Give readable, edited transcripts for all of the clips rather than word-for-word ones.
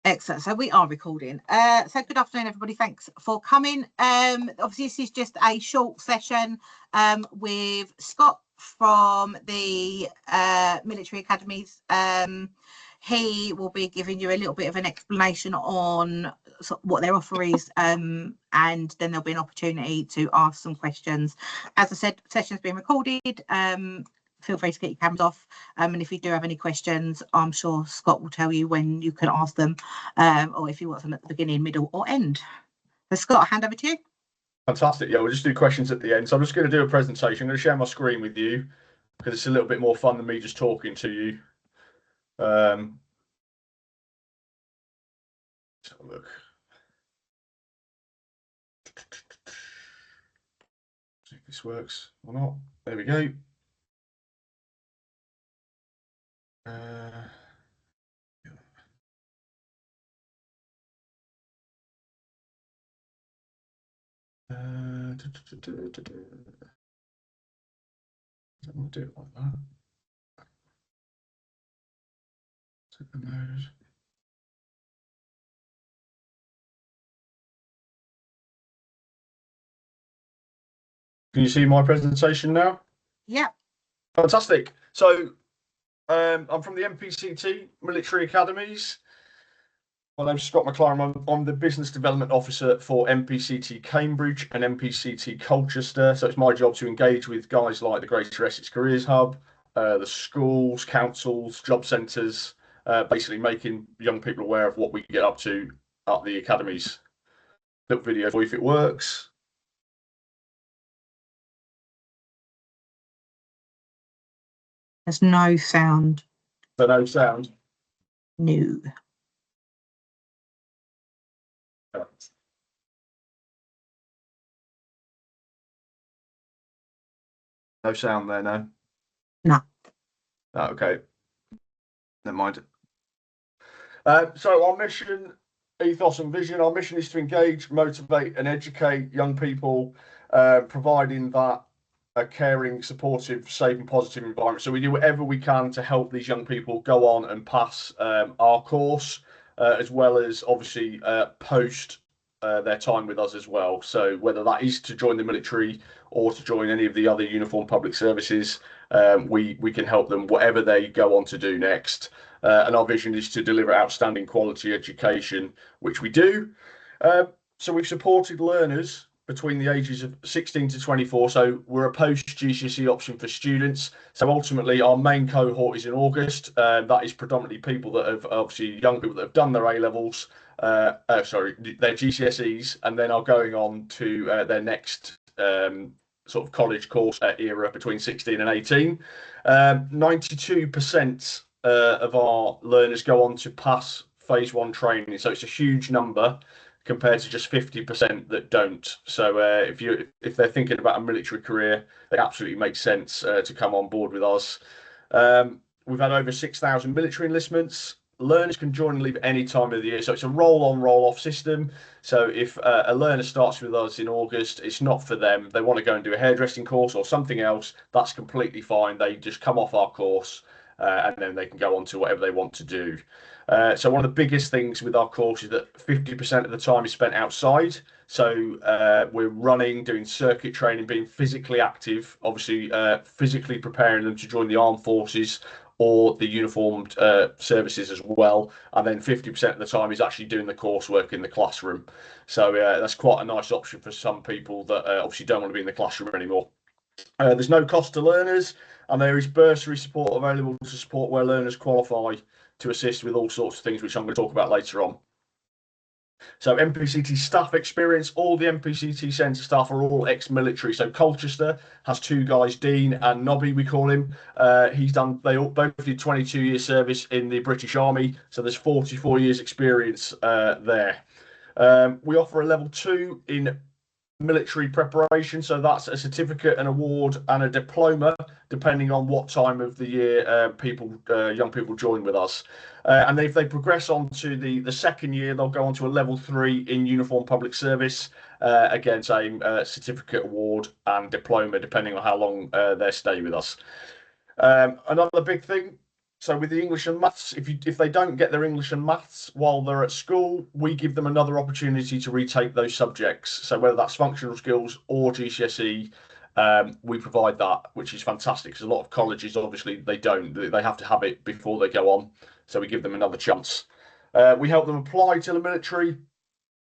Excellent. So we are recording. So good afternoon, everybody. Thanks for coming. Obviously, this is just a short session with Scott from the military academies. He will be giving you a little bit of an explanation on what their offer is, and then there'll be an opportunity to ask some questions. As I said, session's being recorded. Feel free to get your cameras off, and if you do have any questions, I'm sure Scott will tell you when you can ask them, or if you want them at the beginning, middle or end. So Scott, I'll hand over to you. Fantastic. Yeah, we'll just do questions at the end. So I'm just going to do a presentation. I'm going to share my screen with you because it's a little bit more fun than me just talking to you. Let's have a look. See if this works or not. There we go. Don't want to do it like that. Set the nose. Can you see my presentation now? Yeah. Fantastic. So I'm from the MPCT Military Academies. My name's Scott McLaren. I'm the Business Development Officer for MPCT Cambridge and MPCT Colchester. So it's my job to engage with guys like the Greater Essex Careers Hub, the schools, councils, job centres, basically making young people aware of what we get up to at the academies. Little video for you if it works. There's no sound. No sound? No. No sound there, no? No. Oh, okay. Never mind. So our mission, ethos and vision, our mission is to engage, motivate and educate young people, providing that a caring, supportive, safe and positive environment. So we do whatever we can to help these young people go on and pass our course, as well as obviously post their time with us as well. So whether that is to join the military or to join any of the other uniformed public services, we can help them whatever they go on to do next. And our vision is to deliver outstanding quality education, which we do. So we've supported learners between the ages of 16 to 24. So we're a post-GCSE option for students. So ultimately our main cohort is in August. That is predominantly people that have, obviously young people that have done their A-levels, their GCSEs, and then are going on to their next sort of college course era between 16 and 18. 92% of our learners go on to pass phase 1 training. So it's a huge number compared to just 50% that don't. So if they're thinking about a military career, it absolutely makes sense to come on board with us. We've had over 6,000 military enlistments. Learners can join and leave at any time of the year. So it's a roll-on, roll-off system. So if a learner starts with us in August, it's not for them. They want to go and do a hairdressing course or something else, that's completely fine. They just come off our course and then they can go on to whatever they want to do. So one of the biggest things with our course is that 50% of the time is spent outside. So we're running, doing circuit training, being physically active, obviously physically preparing them to join the armed forces or the uniformed services as well. And then 50% of the time is actually doing the coursework in the classroom. So that's quite a nice option for some people that obviously don't want to be in the classroom anymore. There's no cost to learners, and there is bursary support available to support where learners qualify to assist with all sorts of things, which I'm going to talk about later on. So MPCT staff experience, all the MPCT centre staff are all ex-military. So Colchester has 2 guys, Dean and Nobby, we call him. They both did 22 years service in the British Army. So there's 44 years experience there. We offer a level 2 in military preparation, so that's a certificate, an award and a diploma depending on what time of the year young people join with us, and then if they progress on to the second year, they'll go on to a level 3 in uniform public service, again same certificate, award and diploma depending on how long their stay with us. Another big thing, So with the English and maths, if they don't get their English and maths while they're at school, we give them another opportunity to retake those subjects. So whether that's functional skills or GCSE, we provide that, which is fantastic because a lot of colleges, obviously, they don't. They have to have it before they go on. So we give them another chance. We help them apply to the military.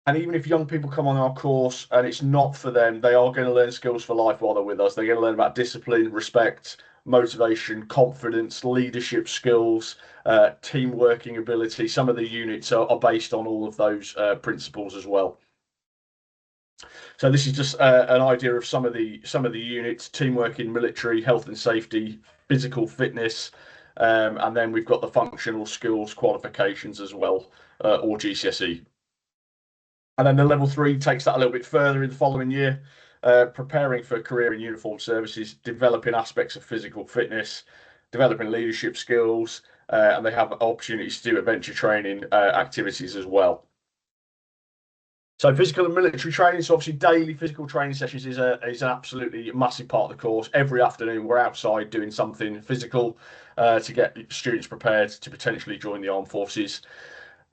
And even if young people come on our course and it's not for them, they are going to learn skills for life while they're with us. They're going to learn about discipline, respect, motivation, confidence, leadership skills, team working ability. Some of the units are based on all of those principles as well. So this is just an idea of some of the units: teamwork in military, health and safety, physical fitness, and then we've got the functional skills qualifications as well, or GCSE. And then the level 3 takes that a little bit further in the following year, preparing for a career in uniformed services, developing aspects of physical fitness, developing leadership skills, and they have opportunities to do adventure training activities as well. So physical and military training, so obviously daily physical training sessions is an absolutely massive part of the course. Every afternoon we're outside doing something physical to get students prepared to potentially join the armed forces.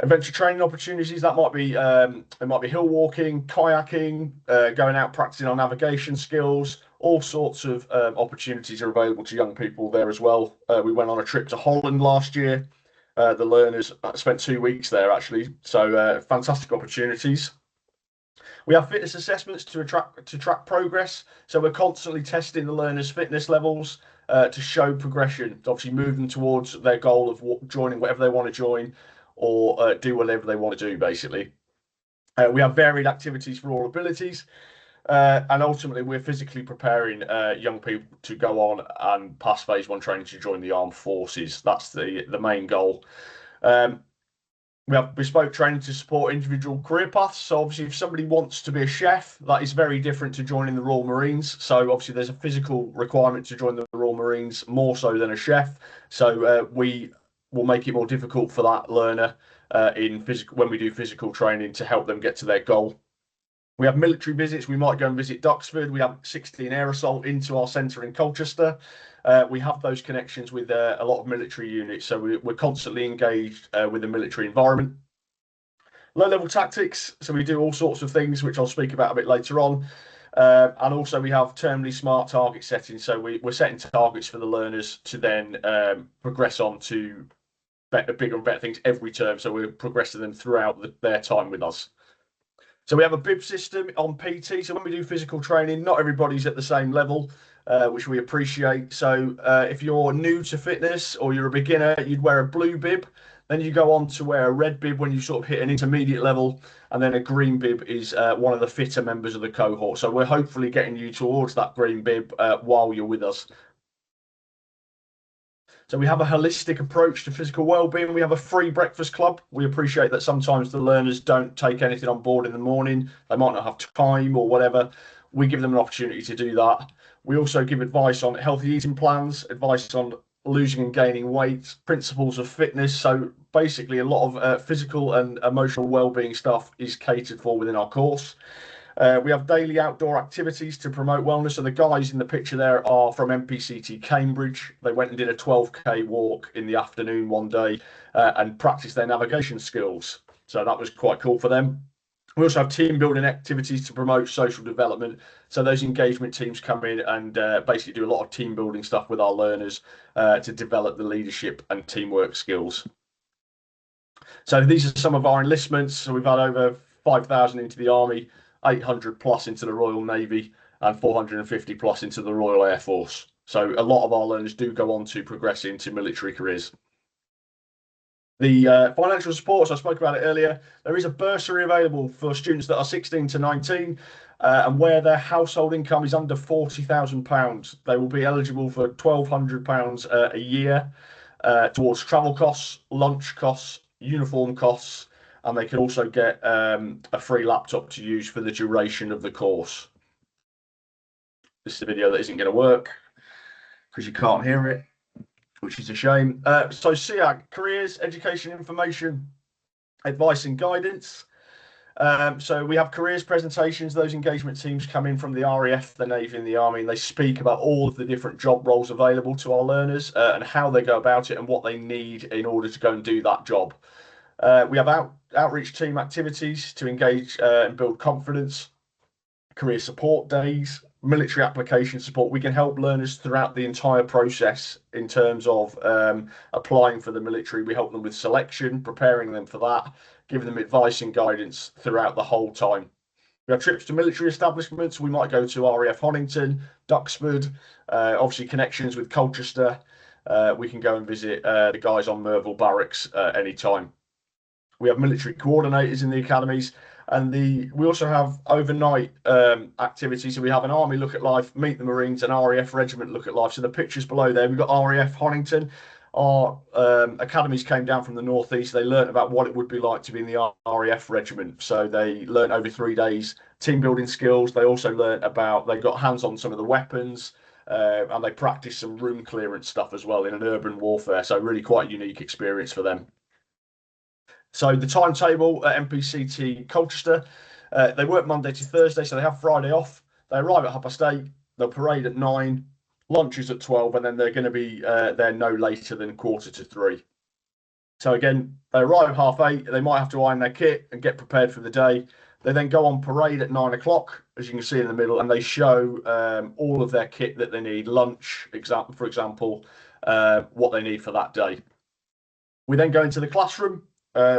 Adventure training opportunities, that might be it might be hill walking, kayaking, going out practicing our navigation skills. All sorts of opportunities are available to young people there as well. We went on a trip to Holland last year. The learners spent 2 weeks there actually, so fantastic opportunities. We have fitness assessments to track progress, so we're constantly testing the learners' fitness levels to show progression, to obviously move them towards their goal of joining whatever they want to join, or do whatever they want to do, basically. We have varied activities for all abilities, and ultimately we're physically preparing young people to go on and pass phase 1 training to join the armed forces. That's the main goal. We have bespoke training to support individual career paths. So obviously if somebody wants to be a chef, that is very different to joining the Royal Marines. So obviously there's a physical requirement to join the Royal Marines more so than a chef. So we will make it more difficult for that learner when we do physical training to help them get to their goal. We have military visits. We might go and visit Duxford. We have 16 air assault into our centre in Colchester. We have those connections with a lot of military units, so we're constantly engaged with the military environment. Low-level tactics, so we do all sorts of things, which I'll speak about a bit later on. And also we have terminally smart target setting, so we're setting targets for the learners to then progress on to bigger and better things every term, so we're progressing them throughout their time with us. So we have a bib system on PT. So when we do physical training, not everybody's at the same level, which we appreciate. So if you're new to fitness or you're a beginner, you'd wear a blue bib. Then you go on to wear a red bib when you sort of hit an intermediate level. And then a green bib is one of the fitter members of the cohort. So we're hopefully getting you towards that green bib while you're with us. So we have a holistic approach to physical well-being. We have a free breakfast club. We appreciate that sometimes the learners don't take anything on board in the morning. They might not have time or whatever. We give them an opportunity to do that. We also give advice on healthy eating plans, advice on losing and gaining weight, principles of fitness. So basically a lot of physical and emotional well-being stuff is catered for within our course. We have daily outdoor activities to promote wellness. So the guys in the picture there are from MPCT Cambridge. They went and did a 12k walk in the afternoon one day and practiced their navigation skills. So that was quite cool for them. We also have team building activities to promote social development. So those engagement teams come in and basically do a lot of team building stuff with our learners to develop the leadership and teamwork skills. So these are some of our enlistments. So we've had over 5,000 into the Army, 800 plus into the Royal Navy, and 450 plus into the Royal Air Force. So a lot of our learners do go on to progress into military careers. The financial support, so I spoke about it earlier, there is a bursary available for students that are 16 to 19 and where their household income is under £40,000. They will be eligible for £1,200 a year towards travel costs, lunch costs, uniform costs, and they can also get a free laptop to use for the duration of the course. This is a video that isn't going to work because you can't hear it, which is a shame. So SEAG, careers, education, information, advice and guidance. So we have careers presentations. Those engagement teams come in from the RAF, the Navy and the Army, and they speak about all of the different job roles available to our learners and how they go about it and what they need in order to go and do that job. We have outreach team activities to engage and build confidence, career support days, military application support. We can help learners throughout the entire process in terms of applying for the military. We help them with selection, preparing them for that, giving them advice and guidance throughout the whole time. We have trips to military establishments. We might go to RAF Honington, Duxford, obviously connections with Colchester. We can go and visit the guys on Merville Barracks anytime. We have military coordinators in the academies, and we also have overnight activities. So we have an Army look at life, meet the Marines, and RAF regiment look at life. So the pictures below there, we've got RAF Honington. Our academies came down from the northeast. They learnt about what it would be like to be in the RAF regiment. So they learnt over 3 days team building skills. They also learnt about, they got hands on some of the weapons, and they practiced some room clearance stuff as well in an urban warfare. So really quite a unique experience for them. So the timetable at MPCT Colchester, they work Monday to Thursday, so they have Friday off. They arrive at 8:30, they'll parade at 9, lunch is at 12, and then they're going to be there no later than 2:45. So again, they arrive 8:30, they might have to iron their kit and get prepared for the day. They then go on parade at 9 o'clock, as you can see in the middle, and they show all of their kit that they need, lunch, for example, what they need for that day. We then go into the classroom.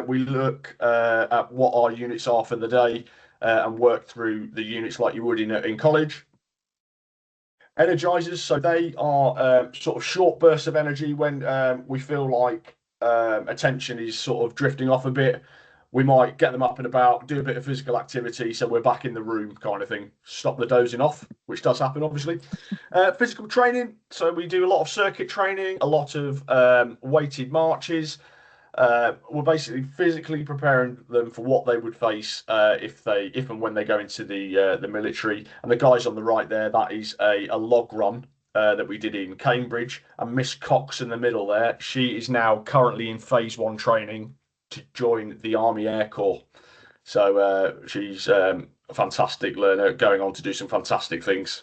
We look at what our units are for the day and work through the units like you would in college. Energizers, so they are sort of short bursts of energy when we feel like attention is sort of drifting off a bit. We might get them up and about, do a bit of physical activity, so we're back in the room kind of thing. Stop the dozing off, which does happen, obviously. Physical training, so we do a lot of circuit training, a lot of weighted marches. We're basically physically preparing them for what they would face if and when they go into the military. And the guys on the right there, that is a log run that we did in Cambridge. And Miss Cox in the middle there, she is now currently in phase 1 training to join the Army Air Corps. So she's a fantastic learner, going on to do some fantastic things.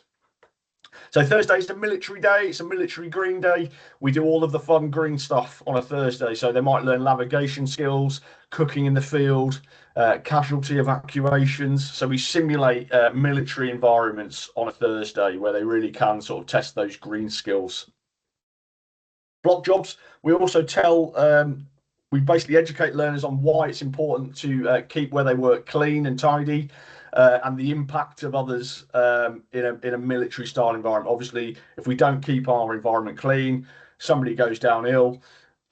So Thursday's a military day. It's a military green day. We do all of the fun green stuff on a Thursday. So they might learn navigation skills, cooking in the field, casualty evacuations. So we simulate military environments on a Thursday where they really can sort of test those green skills. Block jobs. We also we basically educate learners on why it's important to keep where they work clean and tidy. And the impact of others in a military style environment. Obviously, if we don't keep our environment clean, somebody goes down ill,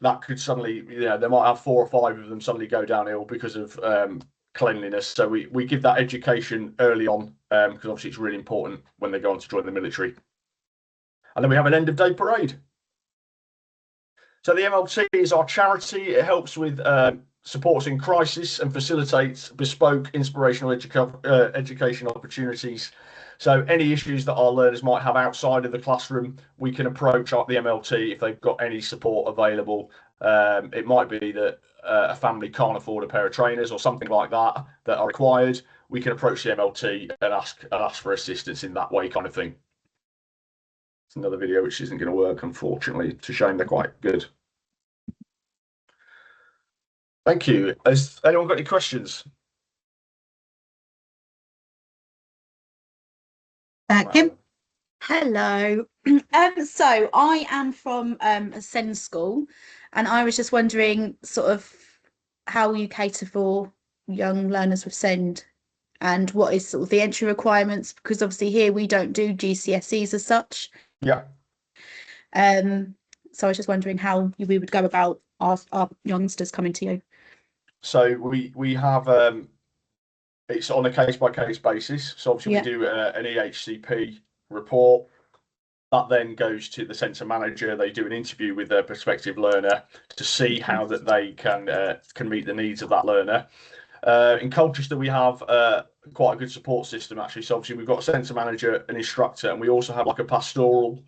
that could suddenly, they might have 4 or 5 of them suddenly go downhill because of cleanliness. So we give that education early on because obviously it's really important when they go on to join the military. And then we have an end of day parade. So the MLT is our charity. It helps with supports in crisis and facilitates bespoke inspirational education opportunities. So any issues that our learners might have outside of the classroom, we can approach the MLT if they've got any support available. It might be that a family can't afford a pair of trainers or something like that are required. We can approach the MLT and ask for assistance in that way, kind of thing. It's another video which isn't going to work, unfortunately. It's a shame, they're quite good. Thank you. Has anyone got any questions? Kim? Hello. So I am from a SEND school, and I was just wondering sort of how you cater for young learners with SEND and what is sort of the entry requirements, because obviously here we don't do GCSEs as such. Yeah. So I was just wondering how we would go about our youngsters coming to you. So we have it's on a case-by-case basis. So obviously we do an EHCP report. That then goes to the centre manager. They do an interview with their prospective learner to see how that they can meet the needs of that learner. In Colchester, we have quite a good support system, actually. So obviously we've got a centre manager, an instructor, and we also have like a pastoral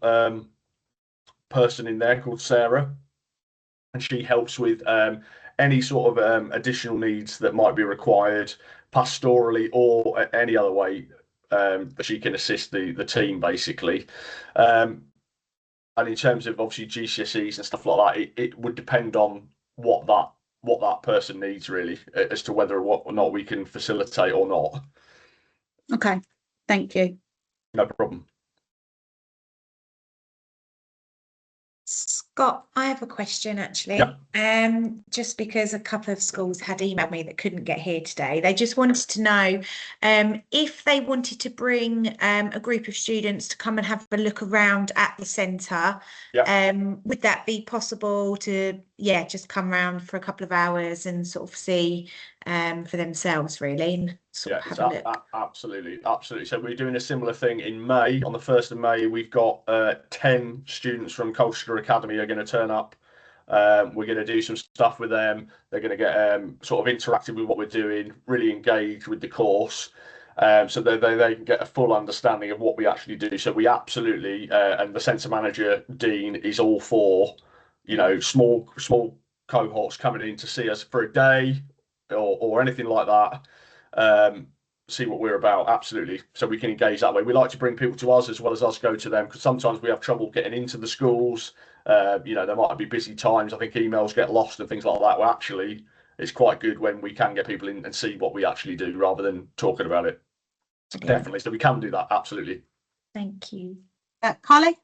person in there called Sarah, and she helps with any sort of additional needs that might be required, pastorally or any other way she can assist the team basically. And in terms of obviously GCSEs and stuff like that, it would depend on what that person needs really, as to whether or not we can facilitate or not. Okay, thank you. No problem. Scott, I have a question actually. Yeah. Just because a couple of schools had emailed me that couldn't get here today. They just wanted to know if they wanted to bring a group of students to come and have a look around at the centre. Yeah. Would that be possible to, just come around for a couple of hours and sort of see for themselves really, and sort of have a look? Absolutely. So we're doing a similar thing in May. On the 1st of May, we've got 10 students from Colchester Academy are going to turn up. We're going to do some stuff with them. They're going to get sort of interactive with what we're doing, really engage with the course, so they can get a full understanding of what we actually do. So we absolutely, and the centre manager, Dean, is all for, small cohorts coming in to see us for a day or anything like that. See what we're about, absolutely. So we can engage that way. We like to bring people to us as well as us go to them, because sometimes we have trouble getting into the schools. There might be busy times. I think emails get lost and things like that. Well, actually, it's quite good when we can get people in and see what we actually do rather than talking about it. Brilliant. Definitely. So we can do that, absolutely. Thank you. Carly?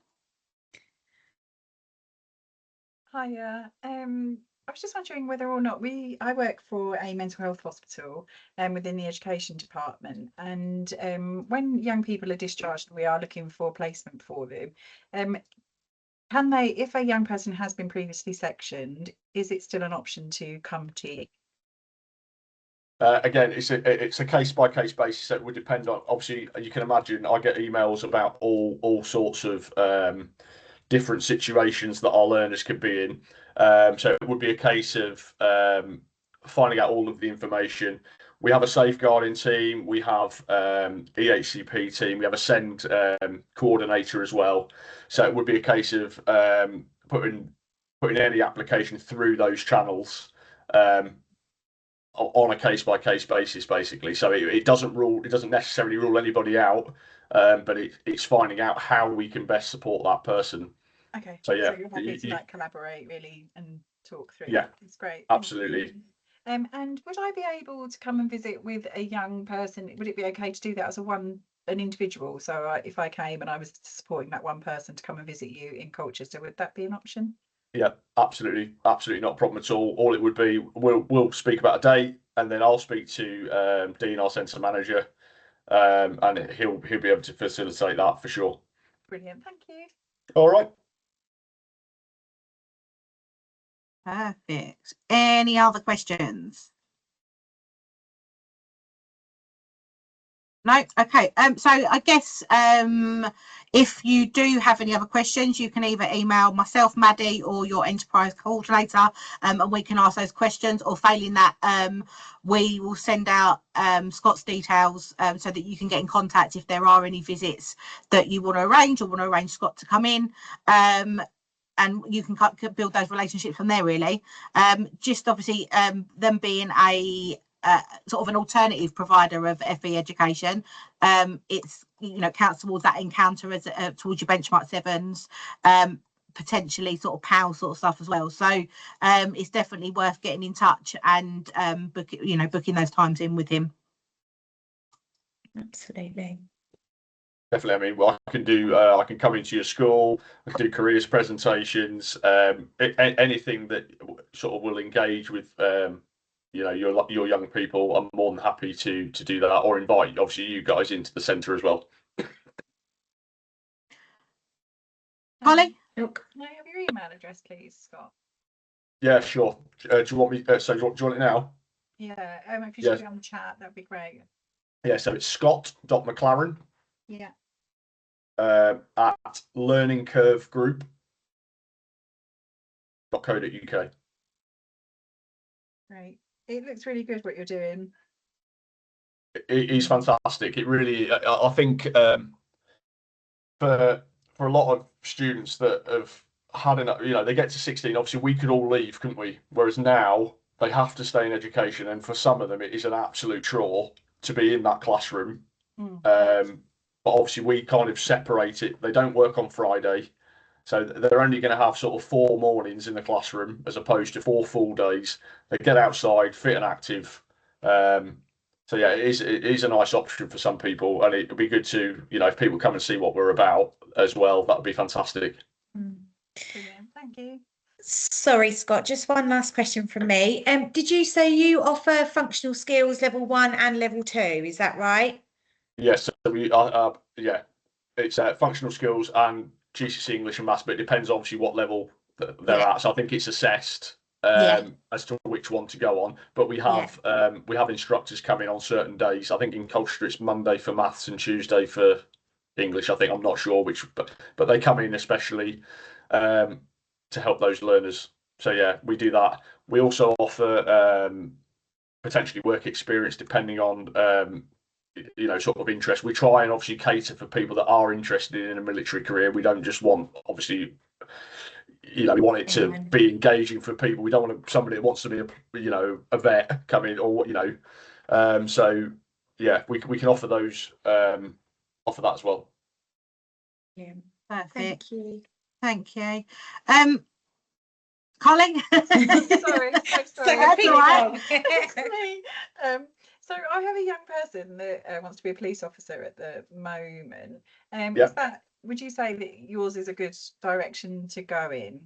Hiya. I was just wondering whether or not I work for a mental health hospital within the education department, and when young people are discharged, we are looking for placement for them. Can they, if a young person has been previously sectioned, is it still an option to come to you? Again, it's a case by case basis. So it would depend on, obviously, you can imagine I get emails about all sorts of different situations that our learners could be in. So it would be a case of finding out all of the information. We have a safeguarding team, we have EHCP team, we have a SEND coordinator as well. So it would be a case of putting any application through those channels on a case by case basis, basically. So it doesn't necessarily rule anybody out, but it's finding out how we can best support that person. Okay. So yeah, so you're happy to collaborate really and talk through. Yeah, it's great. absolutely. And would I be able to come and visit with a young person? Would it be okay to do that as an individual? So if I came and I was supporting that one person to come and visit you in Colchester, would that be an option? Yeah, absolutely not a problem at all. All it would be, we'll speak about a date, and then I'll speak to Dean, our centre manager, and he'll be able to facilitate that for sure. Brilliant, thank you. All right. Perfect. Any other questions? No? Okay. So I guess if you do have any other questions, you can either email myself, Maddie, or your enterprise coordinator, and we can ask those questions, or failing that, we will send out Scott's details so that you can get in contact if there are any visits that you want to arrange, or want to arrange Scott to come in. And you can build those relationships from there, really. Just obviously them being a sort of an alternative provider of FE education, it's counts towards that encounter as towards your benchmark sevens, potentially sort of PAL sort of stuff as well. So it's definitely worth getting in touch and booking those times in with him. Absolutely. Definitely. I mean, I can come into your school, I can do careers presentations, anything that sort of will engage with your young people. I'm more than happy to do that, or invite obviously you guys into the centre as well. Holly? Look, can I have your email address, please, Scott? Yeah, sure. Do you want me? So do you want it now? Yeah. If you should be on the chat, that'd be great. Yeah. So it's scott.mclaren. Yeah. At learningcurvegroup.co.uk. Great. It looks really good what you're doing. It is fantastic. It really, I think, for a lot of students that have had enough, they get to 16. Obviously, we could all leave, couldn't we? Whereas now, they have to stay in education, and for some of them it is an absolute chore to be in that classroom. But obviously we kind of separate it. They don't work on Friday, so they're only going to have sort of 4 mornings in the classroom as opposed to 4 full days. They get outside, fit and active. So yeah, it is a nice option for some people, and it'd be good to, you know, if people come and see what we're about as well, that would be fantastic. Brilliant, thank you. Sorry, Scott, just one last question from me. Did you say you offer functional skills level 1 and level 2? Is that right? Yes, so we yeah, it's functional skills and GCSE English and Maths, but it depends obviously what level they're at. So I think it's assessed as to which one to go on. But we have instructors coming on certain days. I think in Colchester it's Monday for Maths and Tuesday for English. I think, I'm not sure which, but they come in especially to help those learners. So yeah, we do that. We also offer potentially work experience depending on you know, sort of interest. We try and obviously cater for people that are interested in a military career. We don't just want, obviously, you know, we want it to be engaging for people. We don't want somebody that wants to be a vet come in, or, you know, so yeah, we can offer those, offer that as well. Yeah, Perfect. thank you. Thank you. Colin. Sorry, so sorry. That's all right. It's me. So I have a young person that wants to be a police officer at the moment. Is that, would you say that yours is a good direction to go in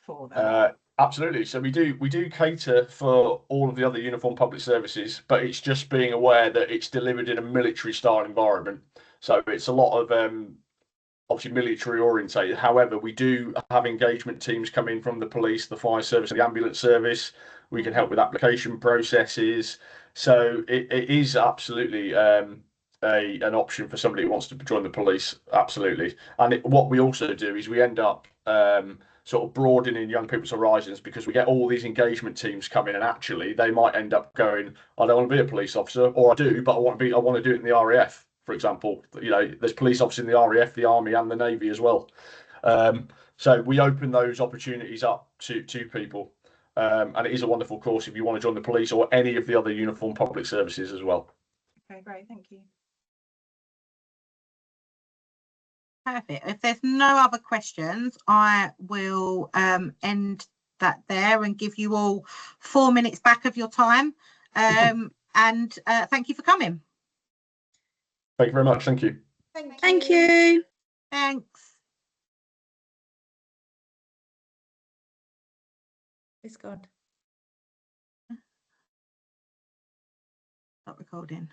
for that? Absolutely. So we do cater for all of the other uniformed public services, but it's just being aware that it's delivered in a military style environment. So it's a lot of obviously military orientated. However, we do have engagement teams come in from the police, the fire service, and the ambulance service. We can help with application processes. So it is absolutely an option for somebody who wants to join the police. Absolutely. And what we also do is we end up sort of broadening young people's horizons, because we get all these engagement teams coming, and actually they might end up going, I don't want to be a police officer, or I do, but I want to do it in the RAF. For example, you know, there's police officers in the RAF, the Army, and the Navy as well. So we open those opportunities up to people, and it is a wonderful course if you want to join the police or any of the other uniformed public services as well. Okay, great, thank you. Perfect. If there's no other questions, I will end that there and give you all 4 minutes back of your time. And thank you for coming. Thank you very much. Thank you. Thank you. Thanks. It's gone. Stop recording.